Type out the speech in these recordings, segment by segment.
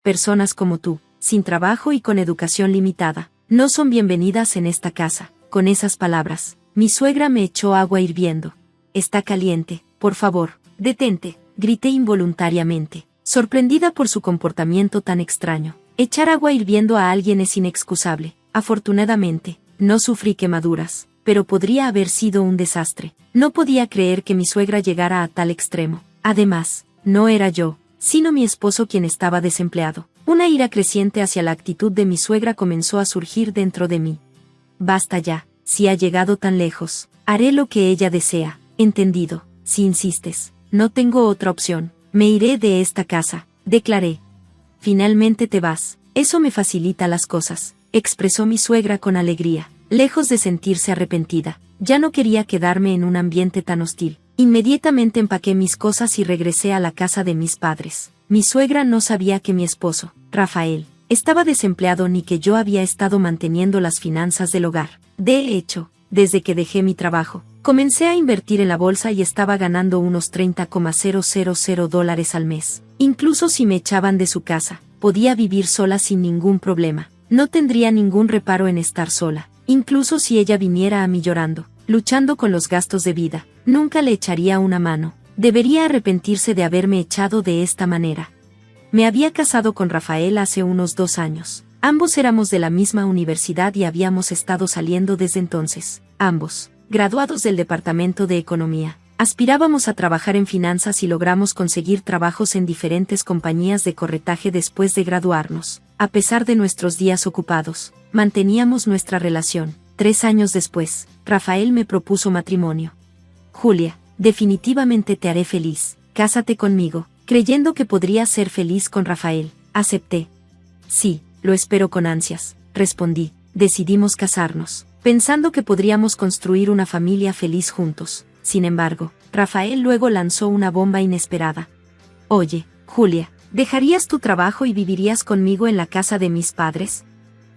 personas como tú, sin trabajo y con educación limitada, no son bienvenidas en esta casa. Con esas palabras, mi suegra me echó agua hirviendo. Está caliente, por favor, detente, grité involuntariamente, sorprendida por su comportamiento tan extraño. Echar agua hirviendo a alguien es inexcusable. Afortunadamente, no sufrí quemaduras, pero podría haber sido un desastre. No podía creer que mi suegra llegara a tal extremo. Además, no era yo, sino mi esposo quien estaba desempleado. Una ira creciente hacia la actitud de mi suegra comenzó a surgir dentro de mí. Basta ya, si ha llegado tan lejos, haré lo que ella desea, entendido. Si insistes, no tengo otra opción, me iré de esta casa, declaré. Finalmente te vas, eso me facilita las cosas, expresó mi suegra con alegría, lejos de sentirse arrepentida. Ya no quería quedarme en un ambiente tan hostil. Inmediatamente empaqué mis cosas y regresé a la casa de mis padres. Mi suegra no sabía que mi esposo, Rafael, estaba desempleado ni que yo había estado manteniendo las finanzas del hogar. De hecho, desde que dejé mi trabajo, comencé a invertir en la bolsa y estaba ganando unos $30,000 al mes. Incluso si me echaban de su casa, podía vivir sola sin ningún problema. No tendría ningún reparo en estar sola. Incluso si ella viniera a mí llorando, luchando con los gastos de vida, nunca le echaría una mano. Debería arrepentirse de haberme echado de esta manera. Me había casado con Rafael hace unos 2 años. Ambos éramos de la misma universidad y habíamos estado saliendo desde entonces. Ambos, graduados del Departamento de Economía, aspirábamos a trabajar en finanzas y logramos conseguir trabajos en diferentes compañías de corretaje después de graduarnos. A pesar de nuestros días ocupados, manteníamos nuestra relación. 3 años después, Rafael me propuso matrimonio. Julia, definitivamente te haré feliz. Cásate conmigo. Creyendo que podría ser feliz con Rafael, acepté. Sí, lo espero con ansias, respondí. Decidimos casarnos, pensando que podríamos construir una familia feliz juntos. Sin embargo, Rafael luego lanzó una bomba inesperada. Oye, Julia, ¿dejarías tu trabajo y vivirías conmigo en la casa de mis padres?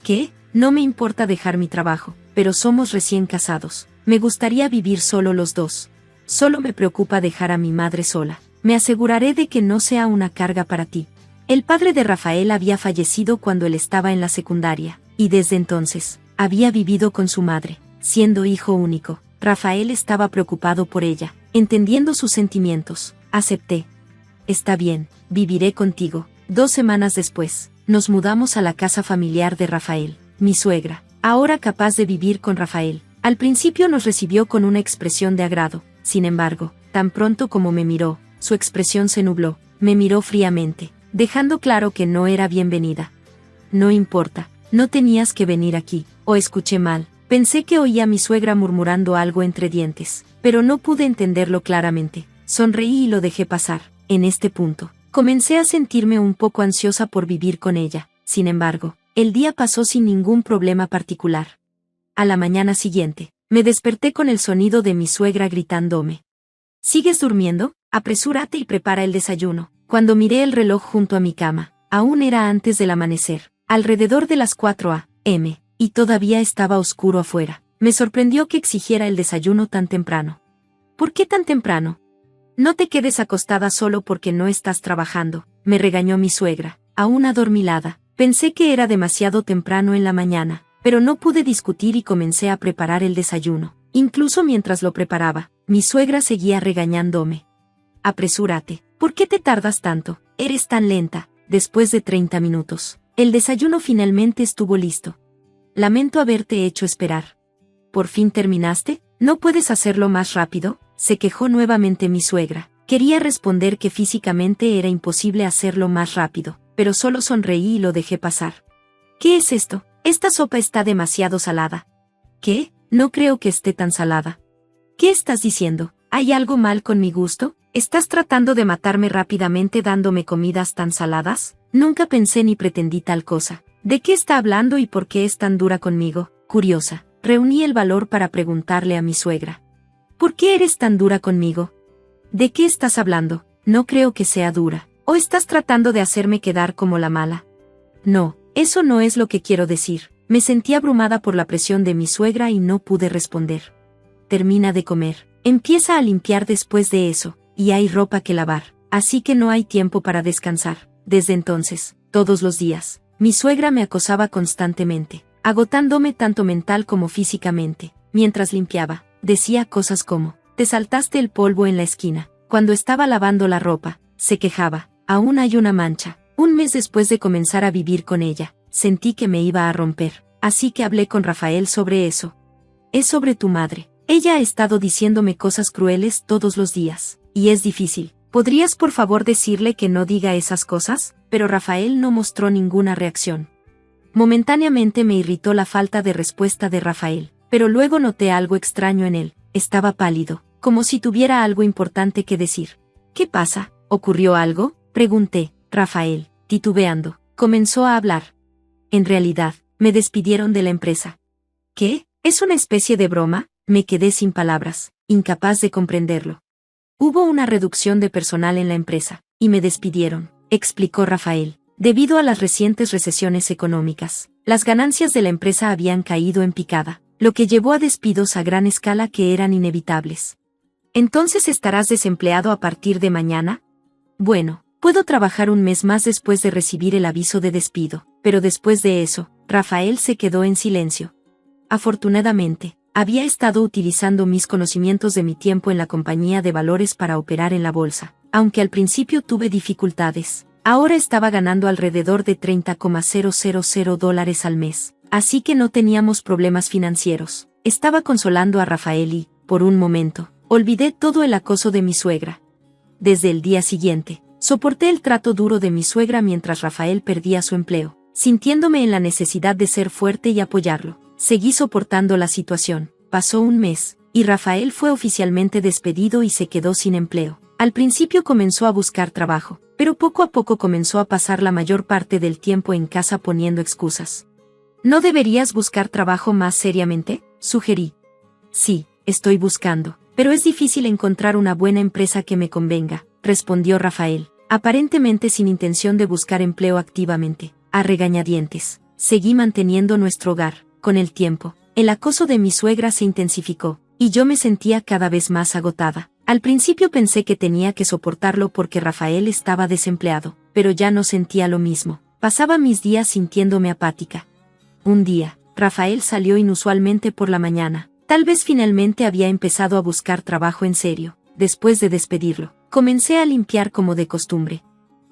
¿Qué? No me importa dejar mi trabajo, pero somos recién casados. Me gustaría vivir solo los dos. Solo me preocupa dejar a mi madre sola. Me aseguraré de que no sea una carga para ti. El padre de Rafael había fallecido cuando él estaba en la secundaria, y desde entonces, había vivido con su madre. Siendo hijo único, Rafael estaba preocupado por ella. Entendiendo sus sentimientos, acepté. Está bien, viviré contigo. 2 semanas después, nos mudamos a la casa familiar de Rafael, mi suegra, ahora capaz de vivir con Rafael. Al principio nos recibió con una expresión de agrado. Sin embargo, tan pronto como me miró, su expresión se nubló, me miró fríamente, dejando claro que no era bienvenida. No importa, no tenías que venir aquí, o escuché mal. Pensé que oía a mi suegra murmurando algo entre dientes, pero no pude entenderlo claramente. Sonreí y lo dejé pasar. En este punto, comencé a sentirme un poco ansiosa por vivir con ella. Sin embargo, el día pasó sin ningún problema particular. A la mañana siguiente, me desperté con el sonido de mi suegra gritándome. ¿Sigues durmiendo? Apresúrate y prepara el desayuno. Cuando miré el reloj junto a mi cama, aún era antes del amanecer, alrededor de las 4 a.m., y todavía estaba oscuro afuera. Me sorprendió que exigiera el desayuno tan temprano. ¿Por qué tan temprano? No te quedes acostada solo porque no estás trabajando, me regañó mi suegra, aún adormilada. Pensé que era demasiado temprano en la mañana, pero no pude discutir y comencé a preparar el desayuno. Incluso mientras lo preparaba, mi suegra seguía regañándome. Apresúrate, ¿por qué te tardas tanto? Eres tan lenta. Después de 30 minutos, el desayuno finalmente estuvo listo. Lamento haberte hecho esperar. ¿Por fin terminaste? ¿No puedes hacerlo más rápido? Se quejó nuevamente mi suegra. Quería responder que físicamente era imposible hacerlo más rápido, pero solo sonreí y lo dejé pasar. ¿Qué es esto? Esta sopa está demasiado salada. ¿Qué? No creo que esté tan salada. ¿Qué estás diciendo? ¿Hay algo mal con mi gusto? ¿Estás tratando de matarme rápidamente dándome comidas tan saladas? Nunca pensé ni pretendí tal cosa. ¿De qué está hablando y por qué es tan dura conmigo? Curiosa, reuní el valor para preguntarle a mi suegra. ¿Por qué eres tan dura conmigo? ¿De qué estás hablando? No creo que sea dura. ¿O estás tratando de hacerme quedar como la mala? No, eso no es lo que quiero decir. Me sentí abrumada por la presión de mi suegra y no pude responder. Termina de comer. Empieza a limpiar después de eso, y hay ropa que lavar, así que no hay tiempo para descansar. Desde entonces, todos los días. Mi suegra me acosaba constantemente, agotándome tanto mental como físicamente. Mientras limpiaba, decía cosas como, te saltaste el polvo en la esquina. Cuando estaba lavando la ropa, se quejaba, aún hay una mancha. Un mes después de comenzar a vivir con ella, sentí que me iba a romper, así que hablé con Rafael sobre eso. Es sobre tu madre. Ella ha estado diciéndome cosas crueles todos los días, y es difícil. ¿Podrías por favor decirle que no diga esas cosas? Pero Rafael no mostró ninguna reacción. Momentáneamente me irritó la falta de respuesta de Rafael, pero luego noté algo extraño en él. Estaba pálido, como si tuviera algo importante que decir. ¿Qué pasa? ¿Ocurrió algo? Pregunté. Rafael, titubeando, comenzó a hablar. En realidad, me despidieron de la empresa. ¿Qué? ¿Es una especie de broma? Me quedé sin palabras, incapaz de comprenderlo. Hubo una reducción de personal en la empresa, y me despidieron, explicó Rafael. Debido a las recientes recesiones económicas, las ganancias de la empresa habían caído en picada, lo que llevó a despidos a gran escala que eran inevitables. ¿Entonces estarás desempleado a partir de mañana? Bueno, puedo trabajar un mes más después de recibir el aviso de despido, pero después de eso, Rafael se quedó en silencio. Afortunadamente, había estado utilizando mis conocimientos de mi tiempo en la compañía de valores para operar en la bolsa, aunque al principio tuve dificultades. Ahora estaba ganando alrededor de $30,000 al mes, así que no teníamos problemas financieros. Estaba consolando a Rafael y, por un momento, olvidé todo el acoso de mi suegra. Desde el día siguiente, soporté el trato duro de mi suegra mientras Rafael perdía su empleo, sintiéndome en la necesidad de ser fuerte y apoyarlo. Seguí soportando la situación. Pasó un mes, y Rafael fue oficialmente despedido y se quedó sin empleo. Al principio comenzó a buscar trabajo, pero poco a poco comenzó a pasar la mayor parte del tiempo en casa poniendo excusas. ¿No deberías buscar trabajo más seriamente?, sugerí. Sí, estoy buscando, pero es difícil encontrar una buena empresa que me convenga, respondió Rafael, aparentemente sin intención de buscar empleo activamente. A regañadientes, seguí manteniendo nuestro hogar. Con el tiempo, el acoso de mi suegra se intensificó, y yo me sentía cada vez más agotada. Al principio pensé que tenía que soportarlo porque Rafael estaba desempleado, pero ya no sentía lo mismo. Pasaba mis días sintiéndome apática. Un día, Rafael salió inusualmente por la mañana. Tal vez finalmente había empezado a buscar trabajo en serio. Después de despedirlo, comencé a limpiar como de costumbre.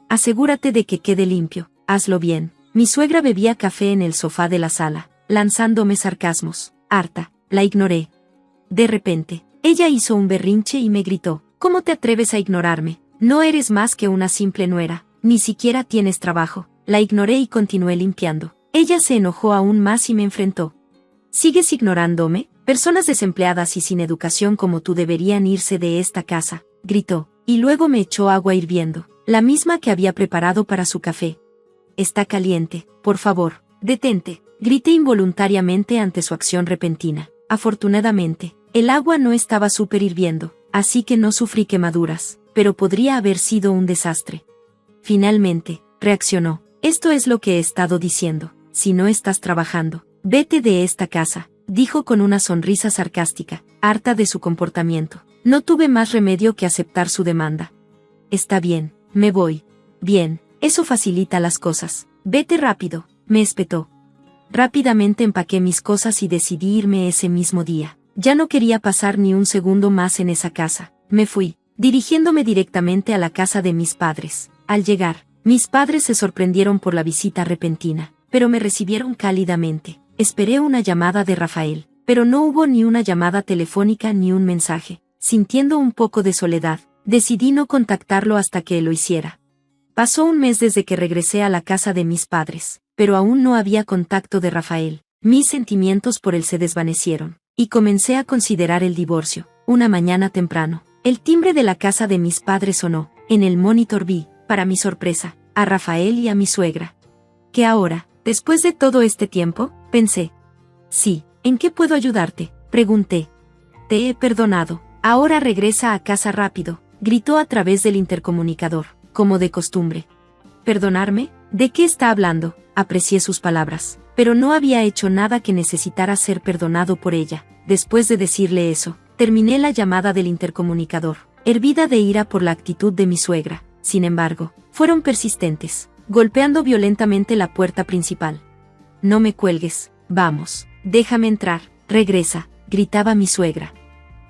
Asegúrate de que quede limpio, hazlo bien. Mi suegra bebía café en el sofá de la sala, lanzándome sarcasmos. Harta, la ignoré. De repente, ella hizo un berrinche y me gritó, ¿cómo te atreves a ignorarme? No eres más que una simple nuera, ni siquiera tienes trabajo. La ignoré y continué limpiando. Ella se enojó aún más y me enfrentó. ¿Sigues ignorándome? Personas desempleadas y sin educación como tú deberían irse de esta casa, gritó, y luego me echó agua hirviendo, la misma que había preparado para su café. Está caliente, por favor, detente. Grité involuntariamente ante su acción repentina. Afortunadamente, el agua no estaba súper hirviendo, así que no sufrí quemaduras, pero podría haber sido un desastre. Finalmente, reaccionó. Esto es lo que he estado diciendo. Si no estás trabajando, vete de esta casa, dijo con una sonrisa sarcástica, harta de su comportamiento. No tuve más remedio que aceptar su demanda. Está bien, me voy. Bien, eso facilita las cosas. Vete rápido, me espetó. Rápidamente empaqué mis cosas y decidí irme ese mismo día. Ya no quería pasar ni un segundo más en esa casa. Me fui, dirigiéndome directamente a la casa de mis padres. Al llegar, mis padres se sorprendieron por la visita repentina, pero me recibieron cálidamente. Esperé una llamada de Rafael, pero no hubo ni una llamada telefónica ni un mensaje. Sintiendo un poco de soledad, decidí no contactarlo hasta que lo hiciera. Pasó un mes desde que regresé a la casa de mis padres, pero aún no había contacto de Rafael. Mis sentimientos por él se desvanecieron, y comencé a considerar el divorcio. Una mañana temprano, el timbre de la casa de mis padres sonó. En el monitor vi, para mi sorpresa, a Rafael y a mi suegra. ¿Qué ahora, después de todo este tiempo? Pensé. Sí, ¿en qué puedo ayudarte?, pregunté. Te he perdonado. Ahora regresa a casa rápido, gritó a través del intercomunicador, como de costumbre. ¿Perdonarme? ¿De qué está hablando? Aprecié sus palabras, pero no había hecho nada que necesitara ser perdonado por ella. Después de decirle eso, terminé la llamada del intercomunicador, hervida de ira por la actitud de mi suegra. Sin embargo, fueron persistentes. golpeando violentamente la puerta principal. No me cuelgues, vamos, déjame entrar, regresa, gritaba mi suegra.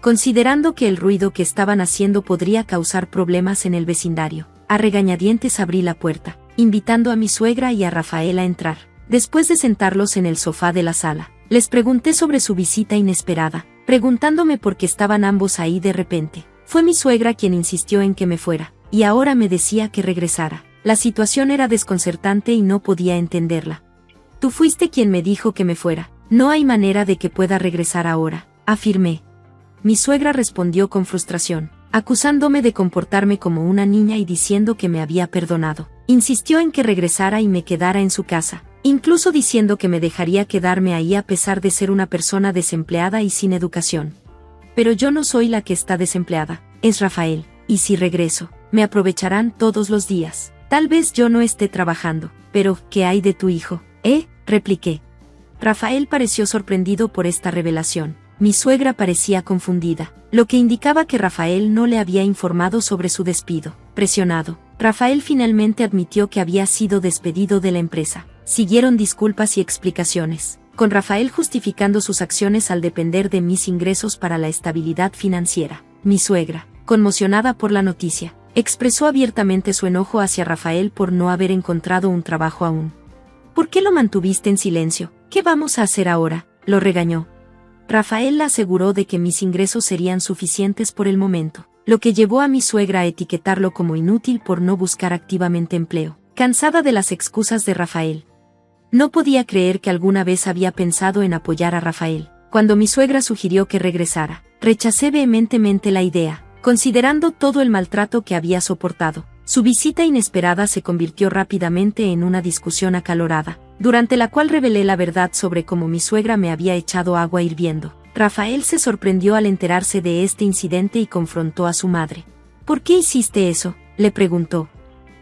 Considerando que el ruido que estaban haciendo podría causar problemas en el vecindario, a regañadientes abrí la puerta, invitando a mi suegra y a Rafael a entrar. Después de sentarlos en el sofá de la sala, les pregunté sobre su visita inesperada, preguntándome por qué estaban ambos ahí de repente. Fue mi suegra quien insistió en que me fuera, y ahora me decía que regresara. La situación era desconcertante y no podía entenderla. Tú fuiste quien me dijo que me fuera. No hay manera de que pueda regresar ahora, afirmé. Mi suegra respondió con frustración, acusándome de comportarme como una niña y diciendo que me había perdonado. Insistió en que regresara y me quedara en su casa, incluso diciendo que me dejaría quedarme ahí a pesar de ser una persona desempleada y sin educación. Pero yo no soy la que está desempleada, es Rafael, y si regreso, me aprovecharán todos los días. Tal vez yo no esté trabajando, pero ¿qué hay de tu hijo? Repliqué. Rafael pareció sorprendido por esta revelación. Mi suegra parecía confundida, lo que indicaba que Rafael no le había informado sobre su despido. Presionado, Rafael finalmente admitió que había sido despedido de la empresa. Siguieron disculpas y explicaciones, con Rafael justificando sus acciones al depender de mis ingresos para la estabilidad financiera. Mi suegra, conmocionada por la noticia, expresó abiertamente su enojo hacia Rafael por no haber encontrado un trabajo aún. ¿Por qué lo mantuviste en silencio? ¿Qué vamos a hacer ahora? Lo regañó. Rafael la aseguró de que mis ingresos serían suficientes por el momento, lo que llevó a mi suegra a etiquetarlo como inútil por no buscar activamente empleo. Cansada de las excusas de Rafael. No podía creer que alguna vez había pensado en apoyar a Rafael. Cuando mi suegra sugirió que regresara, rechacé vehementemente la idea, considerando todo el maltrato que había soportado. Su visita inesperada se convirtió rápidamente en una discusión acalorada, durante la cual revelé la verdad sobre cómo mi suegra me había echado agua hirviendo. Rafael se sorprendió al enterarse de este incidente y confrontó a su madre. ¿Por qué hiciste eso?, le preguntó.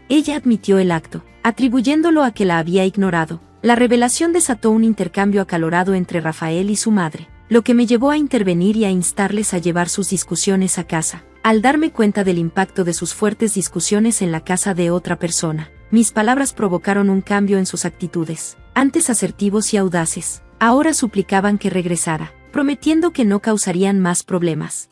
Ella admitió el acto, atribuyéndolo a que la había ignorado. La revelación desató un intercambio acalorado entre Rafael y su madre, lo que me llevó a intervenir y a instarles a llevar sus discusiones a casa. Al darme cuenta del impacto de sus fuertes discusiones en la casa de otra persona, mis palabras provocaron un cambio en sus actitudes. Antes asertivos y audaces, ahora suplicaban que regresara, prometiendo que no causarían más problemas.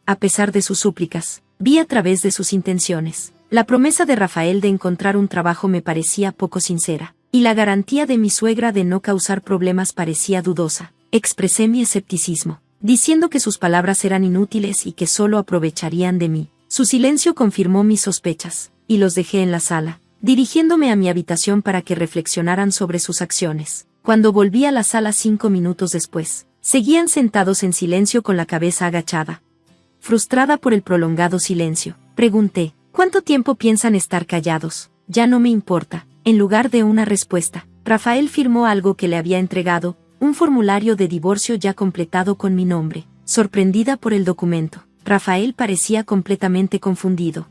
A pesar de sus súplicas, vi a través de sus intenciones. La promesa de Rafael de encontrar un trabajo me parecía poco sincera, y la garantía de mi suegra de no causar problemas parecía dudosa. Expresé mi escepticismo, diciendo que sus palabras eran inútiles y que solo aprovecharían de mí. Su silencio confirmó mis sospechas, y los dejé en la sala, dirigiéndome a mi habitación para que reflexionaran sobre sus acciones. Cuando volví a la sala 5 minutos después, seguían sentados en silencio con la cabeza agachada. Frustrada por el prolongado silencio, pregunté, ¿cuánto tiempo piensan estar callados? Ya no me importa. En lugar de una respuesta, Rafael firmó algo que le había entregado, un formulario de divorcio ya completado con mi nombre. Sorprendida por el documento, Rafael parecía completamente confundido.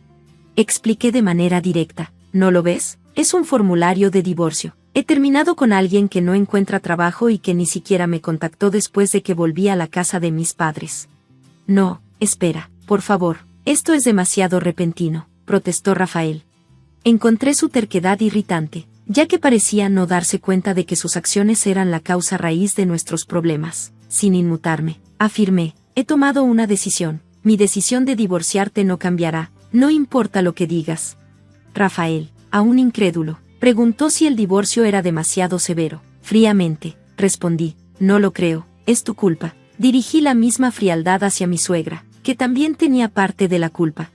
Expliqué de manera directa, ¿no lo ves? Es un formulario de divorcio. He terminado con alguien que no encuentra trabajo y que ni siquiera me contactó después de que volví a la casa de mis padres. No, espera, por favor, esto es demasiado repentino, protestó Rafael. Encontré su terquedad irritante, ya que parecía no darse cuenta de que sus acciones eran la causa raíz de nuestros problemas. Sin inmutarme, afirmé, he tomado una decisión. Mi decisión de divorciarte no cambiará, no importa lo que digas. Rafael, aún incrédulo, preguntó si el divorcio era demasiado severo. Fríamente, respondí, no lo creo, es tu culpa. Dirigí la misma frialdad hacia mi suegra, que también tenía parte de la culpa.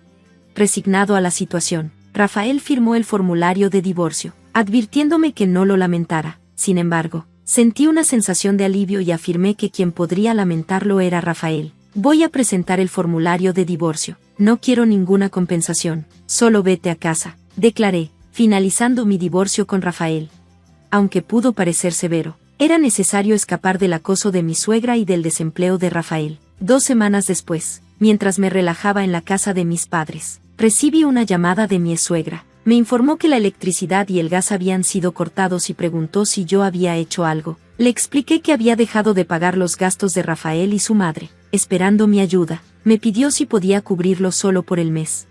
Resignado a la situación, Rafael firmó el formulario de divorcio, advirtiéndome que no lo lamentara. Sin embargo, sentí una sensación de alivio y afirmé que quien podría lamentarlo era Rafael. Voy a presentar el formulario de divorcio. No quiero ninguna compensación, solo vete a casa, declaré, finalizando mi divorcio con Rafael. Aunque pudo parecer severo, era necesario escapar del acoso de mi suegra y del desempleo de Rafael. 2 semanas después, mientras me relajaba en la casa de mis padres, recibí una llamada de mi suegra. Me informó que la electricidad y el gas habían sido cortados y preguntó si yo había hecho algo. Le expliqué que había dejado de pagar los gastos de Rafael y su madre, esperando mi ayuda. Me pidió si podía cubrirlo solo por el mes.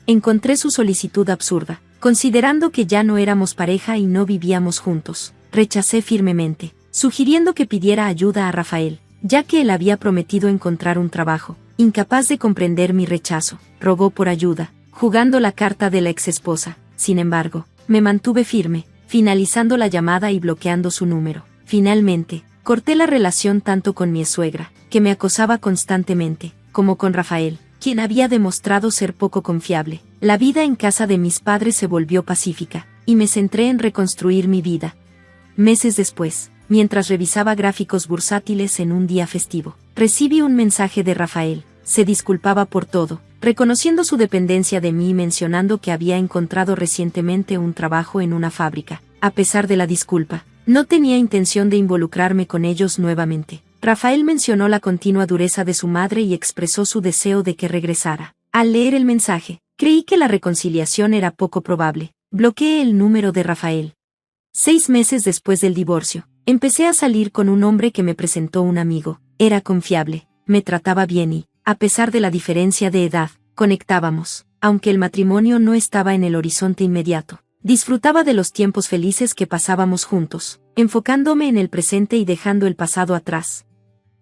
Encontré su solicitud absurda, Considerando que ya no éramos pareja y no vivíamos juntos, rechacé firmemente, sugiriendo que pidiera ayuda a Rafael, ya que él había prometido encontrar un trabajo. Incapaz de comprender mi rechazo, rogó por ayuda, jugando la carta de la exesposa. Sin embargo, me mantuve firme, finalizando la llamada y bloqueando su número. Finalmente, corté la relación tanto con mi suegra, que me acosaba constantemente, como con Rafael, quien había demostrado ser poco confiable. La vida en casa de mis padres se volvió pacífica, y me centré en reconstruir mi vida. Meses después, mientras revisaba gráficos bursátiles en un día festivo, recibí un mensaje de Rafael. Se disculpaba por todo, reconociendo su dependencia de mí y mencionando que había encontrado recientemente un trabajo en una fábrica. A pesar de la disculpa, no tenía intención de involucrarme con ellos nuevamente. Rafael mencionó la continua dureza de su madre y expresó su deseo de que regresara. Al leer el mensaje, creí que la reconciliación era poco probable. Bloqueé el número de Rafael. 6 meses después del divorcio, empecé a salir con un hombre que me presentó un amigo. Era confiable, me trataba bien y, a pesar de la diferencia de edad, conectábamos, aunque el matrimonio no estaba en el horizonte inmediato. Disfrutaba de los tiempos felices que pasábamos juntos, enfocándome en el presente y dejando el pasado atrás.